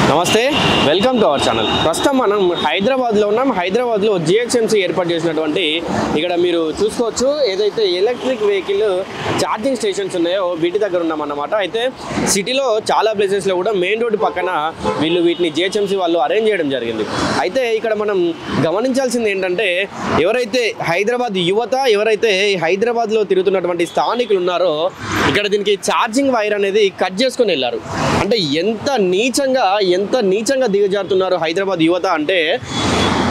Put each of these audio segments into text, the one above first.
నమస్తే welcome to our channel. ప్రస్తుతం మనం హైదరాబాద్లో ఉన్నాం. హైదరాబాద్లో జిహెచ్ఎంసీ ఏర్పాటు చేసినటువంటి ఇక్కడ మీరు చూసుకోవచ్చు ఏదైతే ఎలక్ట్రిక్ వెహికల్ ఛార్జింగ్ స్టేషన్స్ ఉన్నాయో వీటి దగ్గర ఉన్నామన్నమాట. అయితే సిటీలో చాలా ప్లేసెస్లో కూడా మెయిన్ రోడ్డు పక్కన వీళ్ళు వీటిని జిహెచ్ఎంసీ వాళ్ళు అరేంజ్ చేయడం జరిగింది. అయితే ఇక్కడ మనం గమనించాల్సింది ఏంటంటే ఎవరైతే హైదరాబాద్ యువత ఎవరైతే హైదరాబాద్లో తిరుగుతున్నటువంటి స్థానికులు ఉన్నారో ఇక్కడ దీనికి ఛార్జింగ్ వైర్ అనేది కట్ చేసుకొని వెళ్ళారు. అంటే ఎంత నీచంగా దిగజారుతున్నారు హైదరాబాద్ యువత అంటే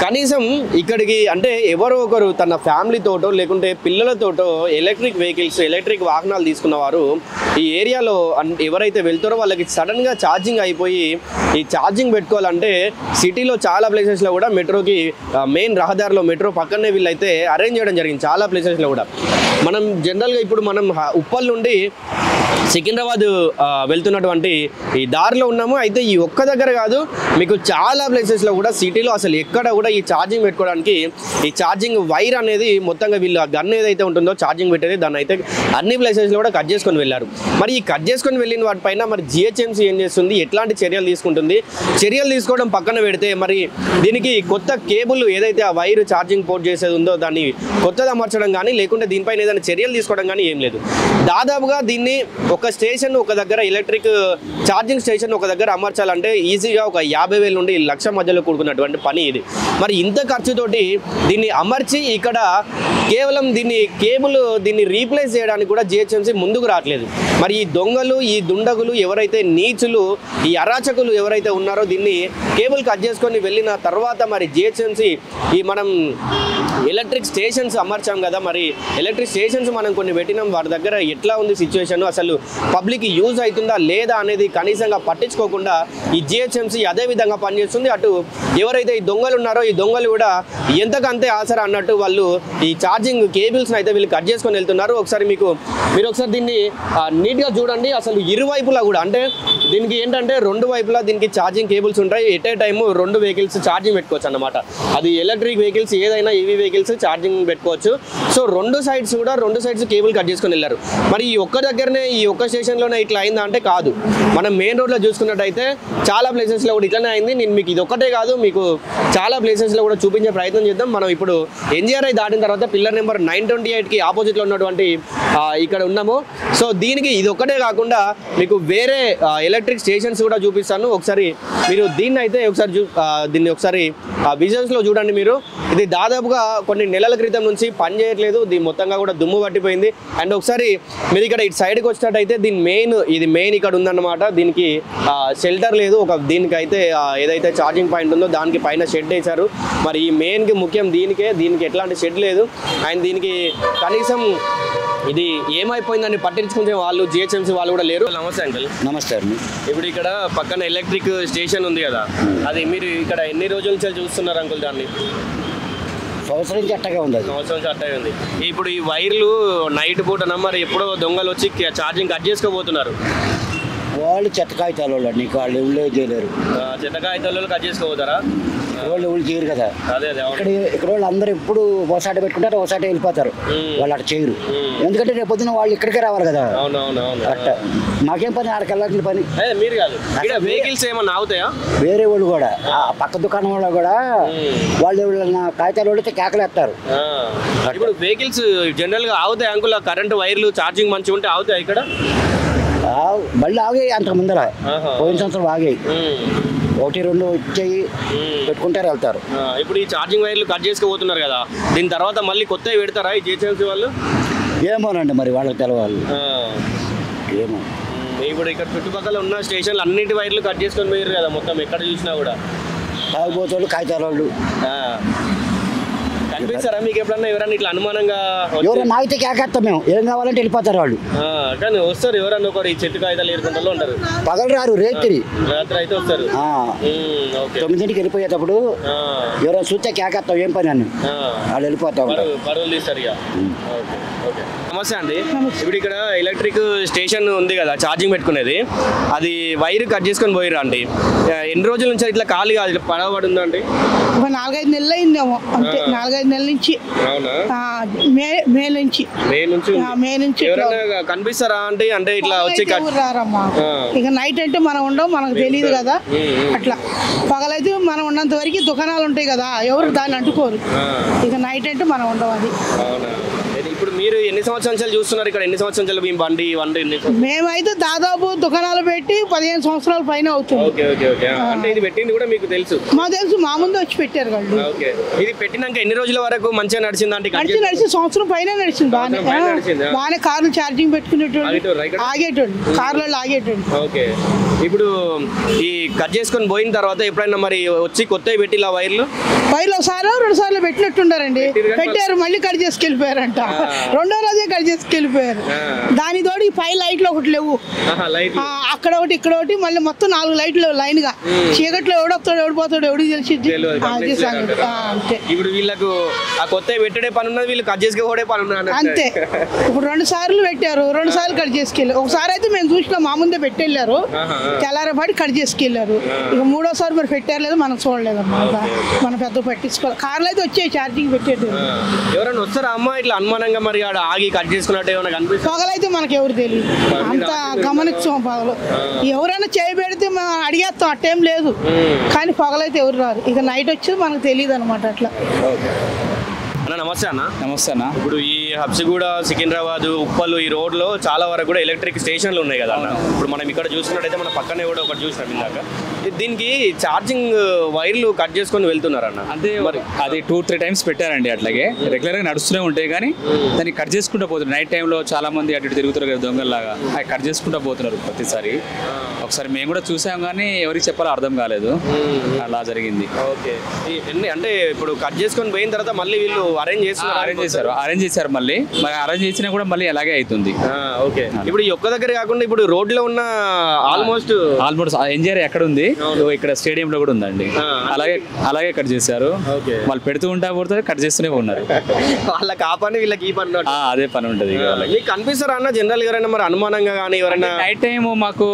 కనీసం ఇక్కడికి అంటే ఎవరో ఒకరు తన ఫ్యామిలీతోటో లేకుంటే పిల్లలతోటో ఎలక్ట్రిక్ వెహికల్స్ ఎలక్ట్రిక్ వాహనాలు తీసుకున్నవారు ఈ ఏరియాలో ఎవరైతే వెళ్తారో వాళ్ళకి సడన్గా ఛార్జింగ్ అయిపోయి ఈ ఛార్జింగ్ పెట్టుకోవాలంటే సిటీలో చాలా ప్లేసెస్లో కూడా మెట్రోకి మెయిన్ రహదారిలో మెట్రో పక్కనే వీళ్ళైతే అరేంజ్ చేయడం జరిగింది. చాలా ప్లేసెస్లో కూడా మనం జనరల్గా ఇప్పుడు మనం ఉప్పల్ నుండి సికింద్రాబాద్ వెళ్తున్నటువంటి ఈ దారిలో ఉన్నాము. అయితే ఈ ఒక్క దగ్గర కాదు మీకు చాలా ప్లేసెస్లో కూడా సిటీలో అసలు ఎక్కడ కూడా ఈ ఛార్జింగ్ పెట్టుకోవడానికి ఈ ఛార్జింగ్ వైర్ అనేది మొత్తంగా వీళ్ళు గన్ ఏదైతే ఉంటుందో ఛార్జింగ్ పెట్టేది దాన్ని అయితే అన్ని ప్లేసెస్లో కూడా కట్ చేసుకొని వెళ్ళారు. మరి ఈ కట్ చేసుకొని వెళ్ళిన వాటిపైన మరి జిహెచ్ఎంసీ ఏం చేస్తుంది, ఎట్లాంటి చర్యలు తీసుకుంటుంది, చర్యలు తీసుకోవడం పక్కన పెడితే మరి దీనికి కొత్త కేబుల్ ఏదైతే ఆ వైర్ ఛార్జింగ్ పోర్ట్ చేసేది ఉందో దాన్ని కొత్తది అమర్చడం కానీ లేకుంటే దీనిపైన ఏదైనా చర్యలు తీసుకోవడం కానీ ఏం లేదు. దాదాపుగా దీన్ని ఒక స్టేషన్ ఒక దగ్గర ఎలక్ట్రిక్ ఛార్జింగ్ స్టేషన్ ఒక దగ్గర అమర్చాలంటే ఈజీగా ఒక 50,000 నుండి 1,00,000 మధ్యలో కూడుకున్నటువంటి పని ఇది. మరి ఇంత ఖర్చుతోటి దీన్ని అమర్చి ఇక్కడ కేవలం దీన్ని కేబుల్ దీన్ని రీప్లేస్ చేయడానికి కూడా జిహెచ్ఎంసీ ముందుకు రావట్లేదు. మరి ఈ దొంగలు ఈ దుండగులు ఎవరైతే నీచులు ఈ అరాచకులు ఎవరైతే ఉన్నారో దీన్ని కేబుల్ కట్ చేసుకొని వెళ్ళిన తర్వాత మరి జిహెచ్ఎంసీ ఈ మనం ఎలక్ట్రిక్ స్టేషన్స్ అమర్చాం కదా, మరి ఎలక్ట్రిక్ స్టేషన్స్ మనం కొన్ని పెట్టినాం వాటి దగ్గర ఎట్లా ఉంది సిచ్యువేషన్, అసలు పబ్లిక్ యూజ్ అవుతుందా లేదా అనేది కనీసంగా పట్టించుకోకుండా ఈ జిహెచ్ఎంసీ అదే విధంగా పనిచేస్తుంది. అటు ఎవరైతే ఈ దొంగలు ఉన్నారో ఈ దొంగలు కూడా ఎంతకంతే ఆసరా అన్నట్టు వాళ్ళు ఈ ఛార్జింగ్ కేబుల్స్ని అయితే వీళ్ళు కట్ చేసుకొని వెళ్తున్నారు. ఒకసారి మీరు ఒకసారి దీన్ని నీట్గా చూడండి. అసలు ఇరువైపులా కూడా అంటే దీనికి ఏంటంటే రెండు వైపులా దీనికి ఛార్జింగ్ కేబుల్స్ ఉంటాయి. At a time 2 vehicles charging పెట్టుకోవచ్చు అన్నమాట. అది ఎలక్ట్రిక్ వెహికల్స్ ఏదైనా ఈవీ వెహికల్స్ ఛార్జింగ్ పెట్టుకోవచ్చు. సో రెండు సైడ్స్ కేబుల్ కట్ చేసుకొని వెళ్ళారు. మరి ఈ ఒక్క దగ్గరనే ఈ ఒక్క స్టేషన్లోనే ఇట్లా అయిందా అంటే కాదు. మనం మెయిన్ రోడ్లో చూసుకున్నట్టయితే చాలా ప్లేసెస్లో కూడా ఇట్లానే అయింది. నేను మీకు ఇది ఒక్కటే కాదు మీకు చాలా ప్లేసెస్లో కూడా చూపించే ప్రయత్నం చేద్దాం. మనం ఇప్పుడు ఎన్జీఆర్ఐ దాటిన తర్వాత పిల్లర్ నెంబర్ 928కి ఆపోజిట్లో ఉన్నటువంటి ఇక్కడ ఉన్నాము. సో దీనికి ఇది ఒక్కటే కాకుండా మీకు వేరే ఎలక్ట్రిక్ స్టేషన్స్ కూడా చూపిస్తాను. ఒకసారి మీరు దీన్ని అయితే దీన్ని ఒకసారి విజువల్స్లో చూడండి. మీరు ఇది దాదాపుగా కొన్ని నెలల క్రితం నుంచి పని చేయట్లేదు, దీని మొత్తంగా కూడా దుమ్ము పట్టిపోయింది. అండ్ ఒకసారి మీరు ఇక్కడ ఇటు సైడ్కి వచ్చినట్టయితే ఇది మెయిన్ ఇక్కడ ఉందన్నమాట. దీనికి షెల్టర్ లేదు. దీనికైతే ఏదైతే ఛార్జింగ్ పాయింట్ ఉందో దానికి పైన షెడ్ వేశారు. మరి ఈ మెయిన్కి ముఖ్యం దీనికి ఎట్లాంటి షెడ్ లేదు. అండ్ దీనికి కనీసం ఇది ఏమైపోయిందని పట్టించుకునే వాళ్ళు జిహెచ్ఎంసీ వాళ్ళు కూడా లేరు. నమస్తే అంకుల్. నమస్తే అండి. ఇప్పుడు ఇక్కడ పక్కన ఎలక్ట్రిక్ స్టేషన్ ఉంది కదా, అది మీరు ఇక్కడ ఎన్ని రోజుల నుంచి చూస్తున్నారు అంకుల్ దాన్ని? సంవత్సరం నుంచి అట్టగా ఉంది. సంవత్సరం నుంచి అట్టగా ఉంది. ఇప్పుడు ఈ వైర్లు నైట్ పూటన మరి ఎప్పుడో దొంగలు వచ్చి ఛార్జింగ్ కట్ చేసుకోబోతున్నారు. వాళ్ళు చెత్త కాగితాలు నీకు వాళ్ళు ఎవరు చేయలేరు. చెత్త కాగితాలు కట్ చేసుకోబోతారా? వాళ్ళు ఎవరు చేయరు కదా. అదే ఇక్కడ వాళ్ళు అందరూ ఎప్పుడు ఒకసాట పెట్టుకుంటారు, ఒకసాట వెళ్ళిపోతారు. వాళ్ళు అట్లా చేయరు. ఎందుకంటే రేపు పొద్దున వాళ్ళు ఇక్కడికే రావాలి కదా. అట్ట మాకేం పని ఆడకి వెళ్ళాల్సిన పని. మీరు కాదు వెహికల్స్ ఏమన్నా ఆగుతాయా? వేరే వాళ్ళు కూడా పక్క దుకాణం వాళ్ళు కూడా వాళ్ళు ఎవరైనా కాగితాలు వాడితే కేకలేస్తారు. ఇప్పుడు వెహికల్స్ జనరల్ గా ఆగుతాయి అంకుల్? కరెంట్ వైర్లు ఛార్జింగ్ మంచిగా ఉంటే ఆగుతాయి ఇక్కడ? మళ్ళీ ఆగాయి అంతకు ముందర పోయిన సంవత్సరం ఆగాయి. 1-2 ఇచ్చేయి పెట్టుకుంటారు వెళ్తారు. ఇప్పుడు ఈ ఛార్జింగ్ వైర్లు కట్ చేసుకోబోతున్నారు కదా, దీని తర్వాత మళ్ళీ కొత్తవి పెడతారా ఈ జిహెచ్ఎంసీ వాళ్ళు? ఏమోనండి మరి వాళ్ళకి తెలవాలి. ఏమో ఇప్పుడు ఇక్కడ చుట్టుపక్కల ఉన్న స్టేషన్లు అన్నింటి వైర్లు కట్ చేసుకొని పోయారు కదా మొత్తం ఎక్కడ చూసినా కూడా. తాగుబోతోళ్ళు కాగితాల వాళ్ళు కనిపిస్తారా మీకు ఎప్పుడన్నా? ఎవరన్నా ఇట్లా అనుమానంగా ఎవరైనా ఆగితే కేకేస్తాం మేము. ఏం కావాలంటే వెళ్ళిపోతారు వాళ్ళు. కానీ వస్తారు ఎవరన్నా ఒకరు ఈ చెట్టు కాగితాలు ఏరుకుంటూ ఉంటారు. పగలు రారు, రాత్రి అయితే వస్తారు. 9ంటికి వెళ్ళిపోయేటప్పుడు ఎవరైనా చూస్తే కేకేస్తాం ఏం పని అని వాళ్ళు వెళ్ళిపోతాం. పరువులు తీస్తారు ఇక. నమస్తే అండి. ఇప్పుడు ఇక్కడ ఎలక్ట్రిక్ స్టేషన్ ఉంది కదా ఛార్జింగ్ పెట్టుకునేది, అది వైర్ కట్ చేసుకొని పోయిరా అండి? ఎన్ని రోజుల నుంచి ఇట్లా ఖాళీ కాదు, ఇట్లా పడబడి ఉందండి? ఒక 4-5 నెలలు అయిందేమో. అంతే 4-5 నెల నుంచి. అవునా? మే నుంచి కనిపిస్తారా అంటే అంటే ఇట్లా వచ్చి రారమ్మా. ఇక నైట్ అంటే మనం ఉండవు, మనకు తెలియదు కదా. అట్లా పగలైతే మనం ఉన్నంత వరకు దుకాణాలు ఉంటాయి కదా, ఎవరు దాన్ని అంటుకోరు. ఇక నైట్ అంటే మనం ఉండవు. అది ఇప్పుడు మీరు ఎన్ని సంవత్సరాల నుంచి చూస్తున్నారు ఇక్కడ? ఎన్ని సంవత్సరాల నుంచి మీ బండి మేమైతే దాదాపు దుకాణాలు పెట్టి 15 సంవత్సరాల పైన అవుతుంది. అంటే ఇది పెట్టింది కూడా మీకు తెలుసు? మాకు తెలుసు, మా ముందు వచ్చి పెట్టారు వాళ్ళు. ఇది పెట్టినాక ఎన్ని రోజుల వరకు మంచిగా నడిచింది? అంటే నడిచి సంవత్సరం పైన నడిచింది. బాగానే కార్లు ఛార్జింగ్ పెట్టుకునేటోళ్ళు, ఆగేటోళ్ళు, కార్లలో ఆగేటోళ్ళు. ఓకే. ఇప్పుడు ఈ కట్ చేసుకొని పోయిన తర్వాత ఎప్పుడైనా మరి వచ్చి కొత్తవి పెట్టి ఇలా వైర్లు ఒకసారి 2 సార్లు పెట్టినట్టుండారండి. పెట్టారు, మళ్ళీ కట్ చేసుకెళ్ళిపోయారంట. రెండో రోజే కట్ చేసుకెళ్ళిపోయారు. దాని తోడు ఈ 5 లైట్లు ఒకటి లేవు, అక్కడ ఒకటి ఇక్కడ ఒకటి, మళ్ళీ మొత్తం 4 లైట్లు లైన్ గా. చీకట్లో ఎవడొస్తాడు ఎవడిపోతాడు ఎవడికి తెలిసింది. అంతే. ఇప్పుడు వీళ్ళకు ఆ కొత్త పెట్టడే పని ఉన్నది, వీళ్ళు కట్ చేసుకోవడే పని ఉన్నది అంతే. ఇప్పుడు 2 సార్లు పెట్టారు, 2 సార్లు కట్ చేసుకెళ్ళారు. ఒకసారి అయితే మేము చూసినాం, మా ముందే పెట్టెళ్ళారు, తెల్లారపాటి కట్ చేసుకెళ్ళారు. ఇక 3వ సారి మరి పెట్టారు లేదు, మనం చూడలేదు అన్నమాట. మనం పెద్ద పట్టించుకోవాలి. కార్లు అయితే వచ్చాయి ఛార్జింగ్ పెట్టేది. ఎవరైనా వస్తారా అమ్మ ఇట్లా అనుమానంగా మరి ఆడ ఆగి కట్ చేసుకున్నట్టు ఏమైనా కనిపిస్తుంది? పగలైతే మనకు ఎవరు తెలియదు, అంత గమనించాం. పగలు ఎవరైనా చేయబెడితే మనం అడిగేస్తాం, అట్టేం లేదు. కానీ పగలైతే ఎవరు రారు. ఇక నైట్ వచ్చేది మనకు తెలియదు అనమాట. అట్లా. అన్న నమస్తే అన్న. నమస్తే అన్న. ఇప్పుడు ఈ హబ్సిగూడ, సికింద్రాబాద్, ఉప్పల్ ఈ రోడ్లో చాలా వరకు కూడా ఎలక్ట్రిక్ స్టేషన్లు ఉన్నాయి కదా అన్న. ఇప్పుడు మనం ఇక్కడ చూసుకున్నట్టయితే మన పక్కనే కూడా ఒకటి చూసినాం ఇందాక. దీనికి ఛార్జింగ్ వైర్లు కట్ చేసుకొని వెళ్తున్నారన్న. అంటే మరి అది 2-3 టైమ్స్ పెట్టారండి. అట్లాగే రెగ్యులర్గా నడుస్తూనే ఉంటాయి, కానీ దాన్ని కట్ చేసుకుంటూ పోతున్నారు. నైట్ టైంలో చాలా మంది అటు ఇటు తిరుగుతారు కదా దొంగల్లాగా, అది కట్ చేసుకుంటూ పోతున్నారు ప్రతిసారి. ఒకసారి మేము కూడా చూసాం, కానీ ఎవరికి చెప్పాలో అర్థం కాలేదు, అలా జరిగింది. ఓకే. అంటే ఇప్పుడు కట్ చేసుకొని పోయిన తర్వాత మళ్ళీ వీళ్ళు అరేంజ్ చేశారు మళ్ళీ అరేంజ్ చేసినా కూడా మళ్ళీ అలాగే అవుతుంది. ఓకే. ఇప్పుడు ఈ ఒక్క దగ్గర కాకుండా ఇప్పుడు రోడ్లో ఉన్న ఆల్మోస్ట్ ఎన్జిఆర్ ఎక్కడ ఉంది, ఇక్కడ స్టేడియం లో కూడా ఉందండి. అలాగే కట్ చేశారు. వాళ్ళు పెడుతూ ఉంటా పోతే కట్ చేస్తూనే ఉన్నారు. వాళ్ళకి ఆ పని వీళ్ళకి ఈ పని అదే పని ఉంటుంది. మీకు కనిపిస్తారా అన్న జనరల్ ఎవరైనా మరి అనుమానంగా కానీ ఎవరైనా? నైట్ టైం మాకు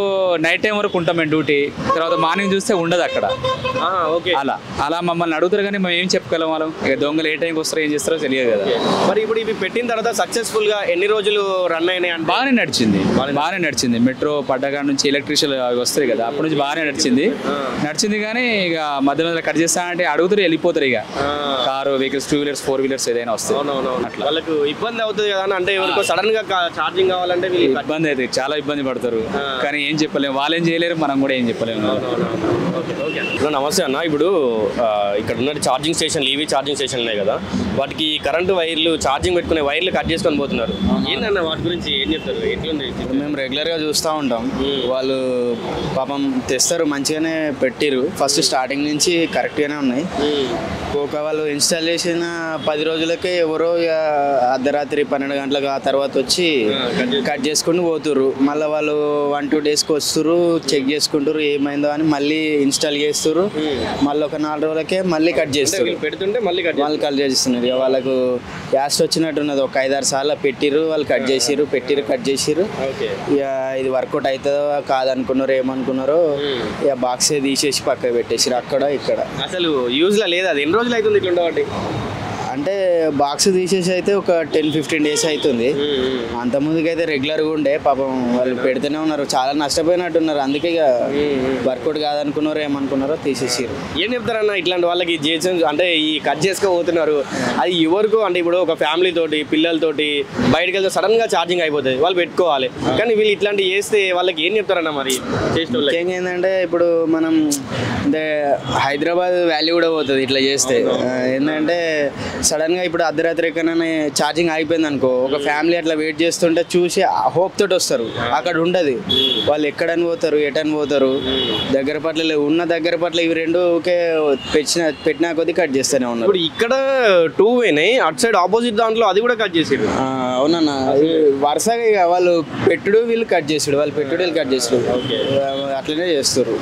నైట్ టైం వరకు ఉంటాం మేము డ్యూటీ, తర్వాత మార్నింగ్ చూస్తే ఉండదు అక్కడ. అలా మమ్మల్ని అడుగుతారు, కానీ మేము ఏం చెప్పగలం వాళ్ళం? ఇక దొంగలు ఏ టైంకి వస్తారో ఏం చేస్తారో తెలియదు కదా. మరి ఇప్పుడు ఇవి పెట్టిన తర్వాత సక్సెస్ఫుల్ గా ఎన్ని రోజులు రన్ అయినాయి? బాగానే నడిచింది. మెట్రో పడ్డగా నుంచి ఎలక్ట్రిషియల్ వస్తాయి కదా, అప్పటి నుంచి బాగానే నడిచింది. కానీ ఇక మధ్య కట్ చేస్తా అంటే అడుగుతారు, వెళ్ళిపోతారు. ఇక కారు, వెహికల్స్, 2 వీలర్స్, 4 వీలర్స్ ఏదైనా వస్తాయి. అట్లా వాళ్ళకు ఇబ్బంది అవుతుంది కదా. అంటే ఎవరికో సడన్ గా ఛార్జింగ్ కావాలంటే ఇబ్బంది అయితే చాలా ఇబ్బంది పడతారు, కానీ ఏం చెప్పలేము. వాళ్ళు ఏం చేయలేరు, మనం కూడా ఏం చెప్పలేము. నమస్తే అన్న. ఇప్పుడు ఇక్కడ ఉన్న ఛార్జింగ్ స్టేషన్లు, ఈవీ ఛార్జింగ్ స్టేషన్లు ఉన్నాయి కదా, వాటికి కరెంటు వైర్లు, ఛార్జింగ్ పెట్టుకునే వైర్లు కట్ చేసుకొని పోతున్నారు. ఏంటన్న వాటి గురించి ఏం చెప్తారు? ఎట్లుంది? మేము రెగ్యులర్గా చూస్తూ ఉంటాం. వాళ్ళు పాపం తెస్తారు, మంచిగానే పెట్టిరు. ఫస్ట్ స్టార్టింగ్ నుంచి కరెక్ట్గానే ఉన్నాయి. ఒక వాళ్ళు ఇన్స్టాల్ చేసిన 10 రోజులకే ఎవరో అర్ధరాత్రి 12 గంటలకు ఆ తర్వాత వచ్చి కట్ చేసుకుని పోతుర్రు. మళ్ళీ వాళ్ళు 1-2 డేస్కి వస్తుర్రు, చెక్ చేసుకుంటారు ఏమైందో అని, మళ్ళీ ఇన్స్టాల్ చేస్తుర్రు. మళ్ళీ ఒక 4 రోజులకే మళ్ళీ కట్ చేస్తారు, పెడుతుంటే మళ్ళీ కట్ చేస్తున్నారు. ఇక వాళ్ళకు యాస్ట్ వచ్చినట్టున్నది. ఒక 5-6 సార్లు పెట్టిర్రు, వాళ్ళు కట్ చేసిర్రు, కట్ చేసిర్రు. ఇక ఇది వర్కౌట్ అవుతుందో కాదనుకున్నారు, ఏమనుకున్నారో ఇక బాక్సే తీసేసి పక్కకు పెట్టేసిరు. అక్కడ ఇక్కడ అసలు యూజ్లో లేదు. అది ఎన్ని రోజులు అవుతుంది ఇట్లా ఉండబట్టి? అంటే బాక్స్ తీసేసి అయితే ఒక 10-15 డేస్ అవుతుంది. అంత ముందుకైతే రెగ్యులర్గా ఉండే. పాపం వాళ్ళు పెడుతూనే ఉన్నారు, చాలా నష్టపోయినట్టున్నారు. అందుకే ఇక వర్కౌట్ కాదనుకున్నారో ఏమనుకున్నారో తీసేసారు. ఏం చెప్తారన్న ఇట్లాంటి వాళ్ళకి? అంటే ఈ కట్ చేసుకోబోతున్నారు, అది ఎవరికి? అంటే ఇప్పుడు ఒక ఫ్యామిలీ తోటి, పిల్లలతోటి బయటకు వెళ్తే సడన్ గా ఛార్జింగ్ అయిపోతుంది, వాళ్ళు పెట్టుకోవాలి. కానీ వీళ్ళు ఇట్లాంటివి చేస్తే వాళ్ళకి ఏం చెప్తారన్న? మరి ముఖ్యంగా ఏంటంటే ఇప్పుడు మనం అంటే హైదరాబాద్ వాల్యూ కూడా పోతుంది ఇట్లా చేస్తే. ఏంటంటే సడన్గా ఇప్పుడు అర్ధరాత్రి ఎక్కడైనా ఛార్జింగ్ అయిపోయింది అనుకో, ఒక ఫ్యామిలీ అట్లా వెయిట్ చేస్తుంటే చూసి హోప్ తోటి వస్తారు. అక్కడ ఉండదు, వాళ్ళు ఎక్కడని పోతారు, ఎటని పోతారు. దగ్గర పట్ల దగ్గర పట్ల ఇవి రెండు ఓకే పెట్టినా కొద్ది కట్ చేస్తూనే ఉన్నారు. ఇప్పుడు ఇక్కడ 2 పోయినాయి, అటు సైడ్ ఆపోజిట్ దాంట్లో అది కూడా కట్ చేసారు. అవునన్నా, వరుసగా ఇక వాళ్ళు పెట్టుడు వీళ్ళు కట్ చేసాడు, వాళ్ళు పెట్టుడు వీళ్ళు కట్ చేసాడు, అట్లనే చేస్తారు.